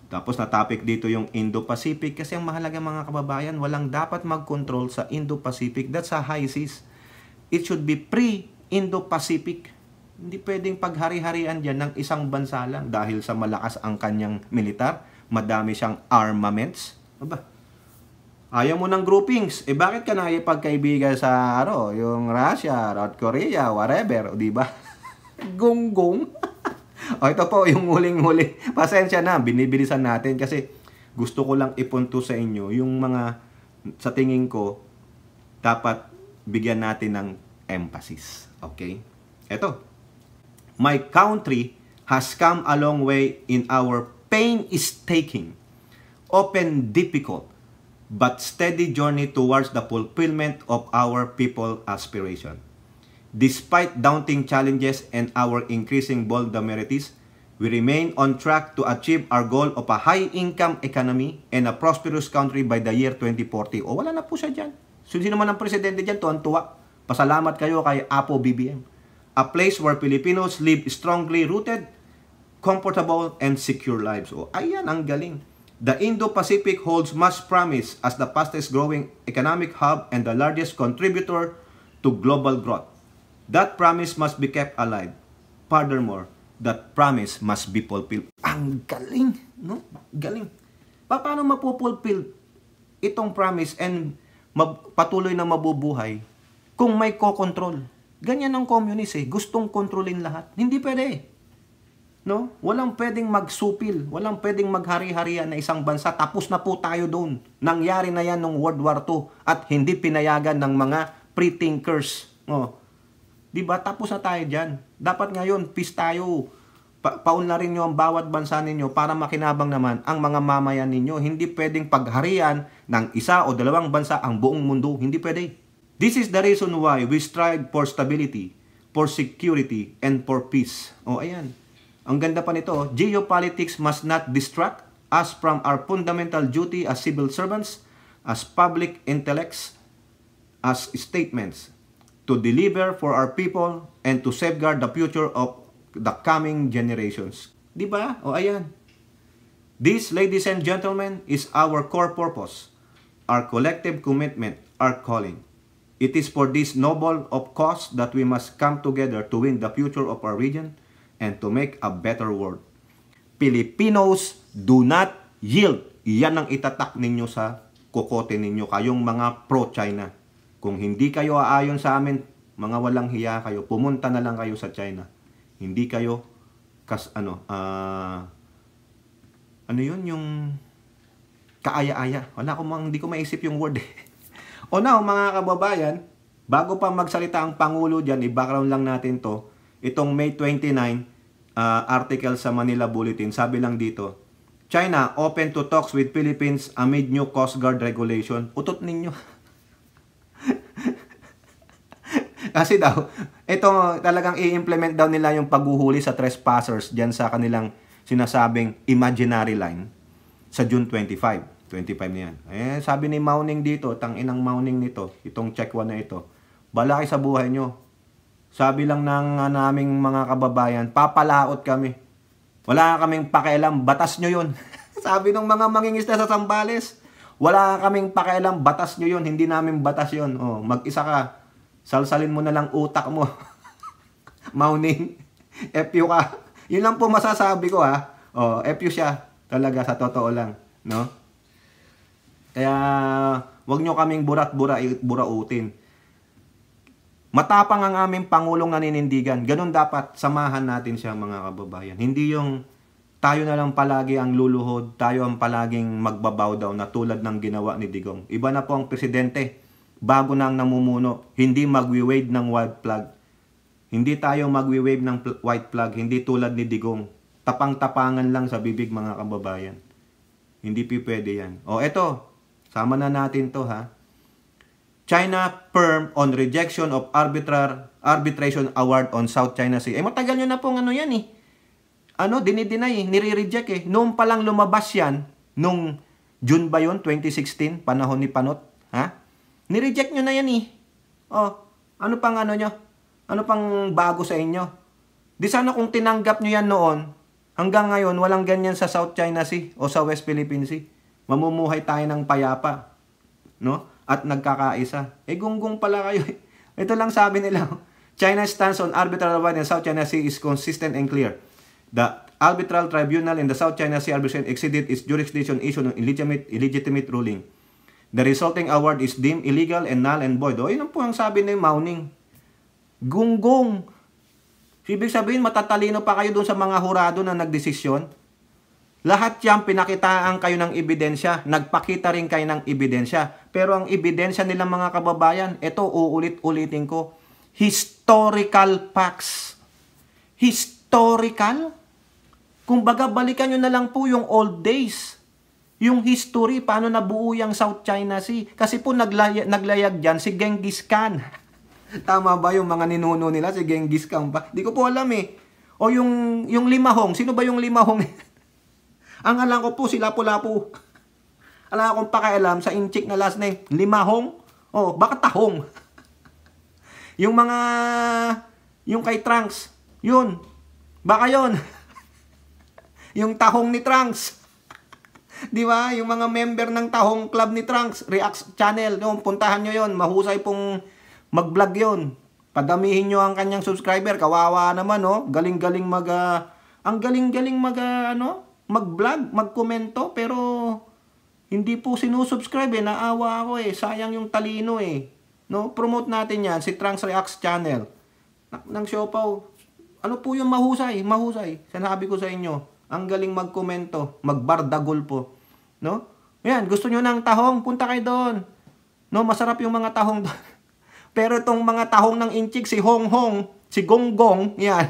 Tapos na topic dito yung Indo-Pacific, kasi ang mahalaga mga kababayan, walang dapat mag-control sa Indo-Pacific. That's a high seas. It should be pre-Indo-Pacific. Hindi pwedeng paghari-harian dyan ng isang bansa lang dahil sa malakas ang kanyang militar, madami siyang armaments. Ayaw mo ng groupings. Bakit ka nakipagkaibigan sa yung Russia, North Korea, whatever, di ba? Gonggong. Ito po yung huling-huli. Pasensya na, binibilisan natin kasi gusto ko lang ipunto sa inyo yung mga sa tingin ko dapat bigyan natin ng emphasis. Okay? Ito. My country has come a long way in our painstaking, often difficult, but steady journey towards the fulfillment of our people's aspiration. Despite daunting challenges and our increasing vulnerabilities, we remain on track to achieve our goal of a high-income economy and a prosperous country by the year 2040. Wala na po siya dyan. Sino man ang presidente dyan, tuwan-tuwa. Pasalamat kayo kay Apo BBM. A place where Filipinos live strongly rooted, comfortable, and secure lives. Ayan, ang galing. The Indo-Pacific holds much promise as the fastest growing economic hub and the largest contributor to global growth. That promise must be kept alive. Furthermore, that promise must be fulfilled. Ang galing, no? Galing. Paano mapupulfill itong promise and patuloy na mabubuhay kung may co-control? Ganyan ang communist gustong kontrolin lahat. Hindi pwede. No? Walang pwedeng magsupil, walang pwedeng maghari-harian na isang bansa. Tapos na po tayo doon. Nangyari na yan noong World War II at hindi pinayagan ng mga pre-thinkers. Diba? Tapos na tayo dyan. Dapat ngayon, peace tayo. Paunlarin nyo ang bawat bansa ninyo para makinabang naman ang mga mamayan ninyo. Hindi pwedeng pagharian ng isa o dalawang bansa ang buong mundo. Hindi pwede. This is the reason why we strive for stability, for security, and for peace. Ayan. Ang ganda pa nito, geopolitics must not distract us from our fundamental duty as civil servants, as public intellects, as statements, to deliver for our people and to safeguard the future of the coming generations. Di ba? O ayan. This, ladies and gentlemen, is our core purpose, our collective commitment, our calling. It is for this noble of cause that we must come together to win the future of our region and to make a better world. Filipinos, do not yield. Iyan ang itatak ninyo sa kokote ninyo, kayong mga pro-China. Kung hindi kayo aayon sa amin, mga walang hiya kayo, pumunta na lang kayo sa China. Hindi kayo ano yun, yung kaaya-aya. Hindi ko maisip yung word. O now, mga kababayan, bago pa magsalita ang Pangulo dyan, i-background lang natin to. Itong May 29 article sa Manila Bulletin, sabi lang dito, China open to talks with Philippines amid new Coast Guard regulation. Utot ninyo. Kasi daw, ito talagang i-implement daw nila yung paghuhuli sa trespassers dyan sa kanilang sinasabing imaginary line sa June 25. 25 na yan. Eh, sabi ni Mauning dito, tanginang Mauning nito, itong check 1 na ito, balaki sa buhay nyo. Sabi lang ng naming mga kababayan, papalaot kami. Wala kaming pakialam, batas nyo yun. Sabi ng mga mangingisda sa Zambales, wala kaming pakialam, batas nyo yun, hindi namin batas yun. Oh, mag-isa ka, salsalin mo na lang utak mo. Mauning, FU ka. Yun lang po masasabi ko ha. Oh, FU siya talaga sa totoo lang, no? Kaya wag nyo kaming burautin. Matapang ang aming Pangulong naninindigan. Ganun dapat samahan natin siya, mga kababayan. Hindi yung tayo na lang palagi ang luluhod, tayo ang palaging magbabaw daw na tulad ng ginawa ni Digong. Iba na po ang presidente. Bago na ang namumuno, hindi magwi-wave ng white flag. Hindi tayo magwi-wave ng white flag, hindi tulad ni Digong. Tapang-tapangan lang sa bibig, mga kababayan. Hindi pwede yan. O eto, sama na natin to ha. China firm on rejection of arbitration award on South China Sea. Eh matagal nyo na pong ano yan eh. Dinideny, nire-reject eh. Noong palang lumabas yan, nung June ba yun, 2016, panahon ni Panot, ha? Nireject nyo na yan eh. Oh, ano pang nyo? Ano pang bago sa inyo? Di sana kung tinanggap nyo yan noon, hanggang ngayon, walang ganyan sa South China Sea o sa West Philippine Sea. Mamumuhay tayo ng payapa. No? At nagkakaisa. Eh, gunggong pala kayo. Ito lang sabi nila. China's stance on arbitral award in South China Sea is consistent and clear. The arbitral tribunal in the South China Sea arbitration exceeded its jurisdiction issued an illegitimate ruling. The resulting award is deemed illegal and null and void. O, yun po ang sabi ni Mauning. Gunggong. Ibig sabihin, matatalino pa kayo dun sa mga hurado na nagdesisyon. Lahat yan, pinakitaan kayo ng ebidensya. Nagpakita rin kayo ng ebidensya. Pero ang ebidensya nila, mga kababayan, ito, uulit-ulitin ko, historical facts. Historical? Kung baga, balikan nyo na lang po yung old days. Yung history, paano nabuo yung South China Sea. Kasi po naglayag dyan si Genghis Khan. Tama ba yung mga ninuno nila, si Genghis Khan pa? Di ko po alam eh. O yung Limahong, sino ba yung Limahong? Ang alam ko po, si Lapu-Lapu. Alam akong pakialam sa inchik na last name. Limahong? O, baka Tahong. Yung kay Trunks, yun. Baka yun. Yung Tahong ni Trunks. Di ba? Yung mga member ng Tahong Club ni Trunks, Reacts Channel, yung puntahan nyo yun. Mahusay pong mag-vlog yun. Padamihin nyo ang kanyang subscriber. Kawawa naman, no? Galing-galing ang galing-galing mag-vlog, mag-komento, pero hindi po sinusubscribe eh. Naawa ako eh. Sayang yung talino eh. No? Promote natin yan. Si Trunks Reacts Channel. Ng Siopaw. Ano po yung mahusay? Mahusay. Sinabi ko sa inyo. Ang galing mag-komento. Magbardagol po. No? Yan. Gusto nyo ng tahong? Punta kayo doon. No? Masarap yung mga tahong doon. Pero itong mga tahong ng inchik, si Hong Hong, si Gonggong, yan.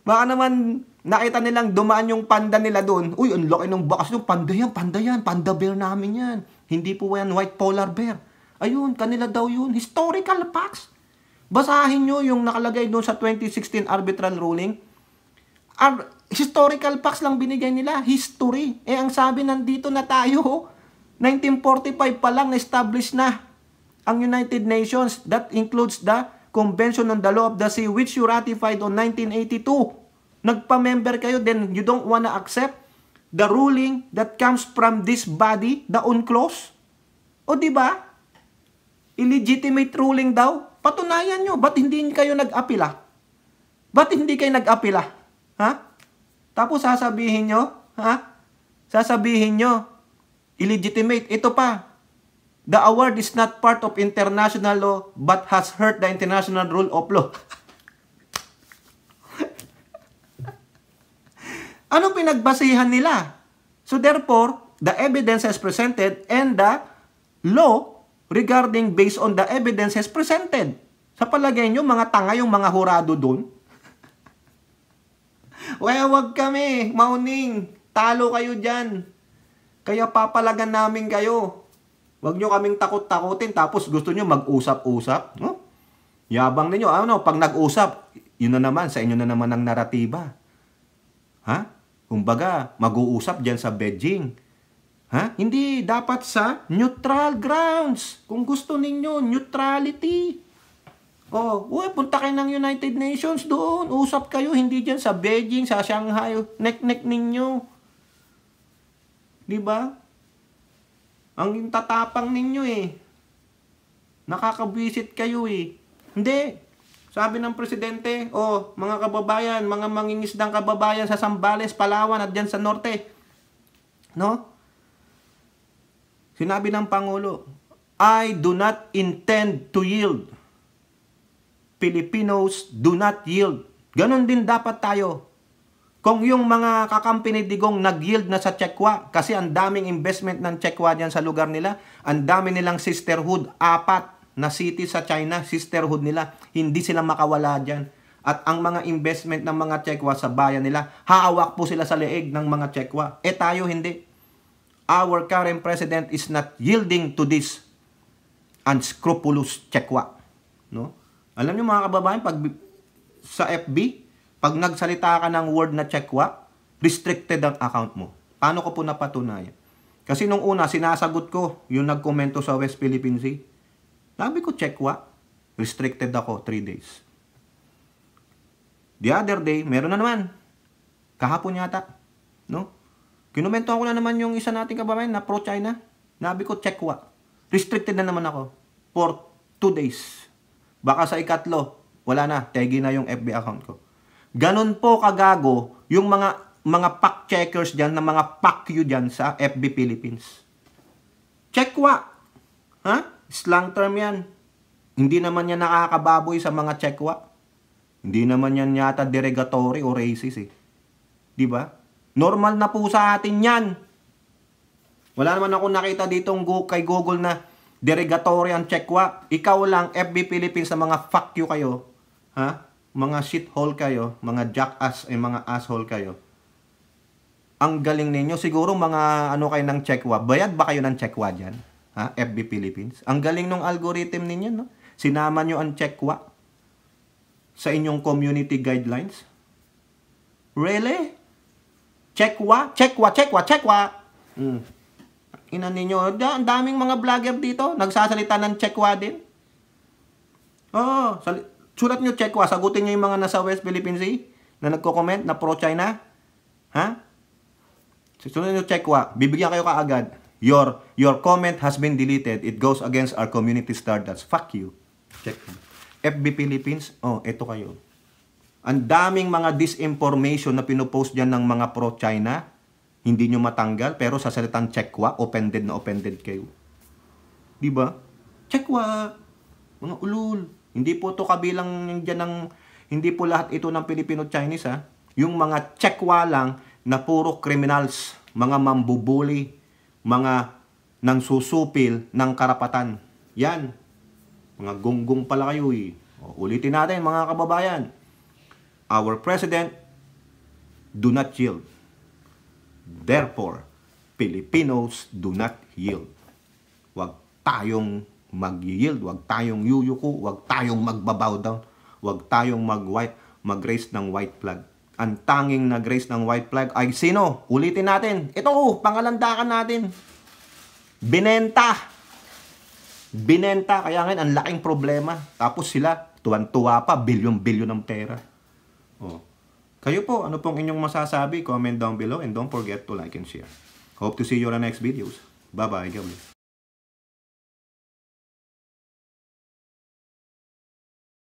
Baka naman nakita nilang dumaan yung panda nila doon. Uy, ang laki ng bakas doon. Panda yan. Panda bear namin yan. Hindi po yan white polar bear. Ayun, kanila daw yun. Historical facts. Basahin nyo yung nakalagay doon sa 2016 arbitral ruling. Historical facts lang binigay nila. History. Eh, ang sabi nandito na tayo, 1945 pa lang na-establish na ang United Nations. That includes the Convention on the Law of the Sea which you ratified on 1982. Nagpa-member kayo, then you don't wanna accept the ruling that comes from this body, the UNCLOS? O di ba? Illegitimate ruling daw. Patunayan nyo. Ba't hindi kayo nag-apila? Ba't hindi kayo nag-apila? Ha? Tapos sasabihin nyo, ha? Sasabihin nyo, illegitimate. Ito pa. The award is not part of international law but has hurt the international rule of law. Anong pinagbasihan nila? So therefore, the evidence has presented and the law regarding based on the evidence has presented. Sa palagay nyo, mga tanga yung mga hurado dun? Kaya wag kami, mauning. Talo kayo dyan. Kaya papalagan namin kayo. Wag nyo kaming takot-takutin tapos gusto nyo mag-usap-usap. No? Yabang ninyo. Ano, pag nag-usap, yun na naman, sa inyo na naman ang naratiba. Ha? Kumbaga, mag-uusap dyan sa Beijing. Ha? Hindi, dapat sa neutral grounds. Kung gusto ninyo, neutrality. Punta kayo ng United Nations doon. Usap kayo, hindi dyan sa Beijing, sa Shanghai. Nek-nek ninyo. Diba? Ang tatapang ninyo eh. Nakakabisit kayo eh. Hindi. Sabi ng presidente, mga kababayan, mga mangingisdang kababayan sa Zambales, Palawan at dyan sa norte. No? Sinabi ng Pangulo, I do not intend to yield. Filipinos do not yield. Ganon din dapat tayo. Kung yung mga kakampi ni Digong nag-yield na sa Chekwa, kasi ang daming investment ng Chekwa dyan sa lugar nila, ang dami nilang sisterhood, 4 na city sa China, sisterhood nila, hindi sila makawala dyan. At ang mga investment ng mga Chekwa sa bayan nila, hawak po sila sa leeg ng mga Chekwa. Tayo hindi. Our current president is not yielding to this unscrupulous Chekwa. No? Alam niyo mga kababayan, pag sa FB, pag nagsalita ka ng word na Chekwa, restricted ang account mo. Paano ko po napatunayan? Kasi nung una, sinasagot ko yung nagkomento sa West Philippine Sea. Sabi ko, Chekwa, restricted ako 3 days. The other day, meron na naman. Kahapon yata. No? Kinomento ko na naman yung isa nating kababayan na pro-China. Sabi ko, Chekwa. Restricted na naman ako for 2 days. Baka sa ikatlo, wala na. Tegi na yung FB account ko. Ganon po kagago yung mga fact-checkers dyan, na mga pakyu dyan sa FB Philippines. Chekwa. Ha? Slang term yan. Hindi naman yan nakakababoy sa mga Chekwa. Hindi naman yan yata derogatory o racist eh. Diba? Normal na po sa atin yan. Wala naman ako nakita ditong kay Google na derogatory ang Chekwa. Ikaw lang, FB Philippines, sa mga fuck you kayo. Ha? Mga shithole kayo. Mga jackass, mga asshole kayo. Ang galing ninyo. Siguro mga ano kayo ng Chekwa. Bayad ba kayo ng Chekwa dyan? Ha? FB Philippines. Ang galing ng algorithm ninyo, no? Sinama nyo ang Chekwa sa inyong community guidelines. Really? Chekwa? Chekwa, Chekwa, Chekwa. Ina ninyo, ang daming mga vlogger dito, nagsasalita ng Chekwa din. Sulat nyo Chekwa, sagutin nyo yung mga nasa West Philippine Sea na nagko-comment na pro-China. Ha? Sulat nyo Chekwa, bibigyan kayo kaagad. Your comment has been deleted. It goes against our community standards. Fuck you. Check. FB Philippines, eto kayo. Ang daming mga disinformation na pinopost dyan ng mga pro-China, hindi nyo matanggal, pero sa salitang Chekwa, offended na offended kayo. Diba? Chekwa. Mga ulul. Hindi po to kabilang dyan ng, hindi po lahat ito ng Filipino-Chinese ha. Yung mga Chekwa lang na puro criminals, mga mambubuli, mga nang susupil ng karapatan. Yan. Mga gunggong pala kayo eh. Ulitin natin mga kababayan. Our president do not yield. Therefore, Filipinos do not yield. Huwag tayong mag-yield, huwag tayong yuyuko, huwag tayong magbabow down, huwag tayong mag-raise ng white flag. Ang tanging nag-raise ng white flag ay sino? Ulitin natin. Ito, pangalandakan natin. Binenta. Binenta. Kaya ngayon, ang laking problema. Tapos sila, tuwan-tuwa pa, bilyon-bilyon ng pera. Kayo po, ano pong inyong masasabi? Comment down below and don't forget to like and share. Hope to see you on the next videos. Bye-bye. God bless.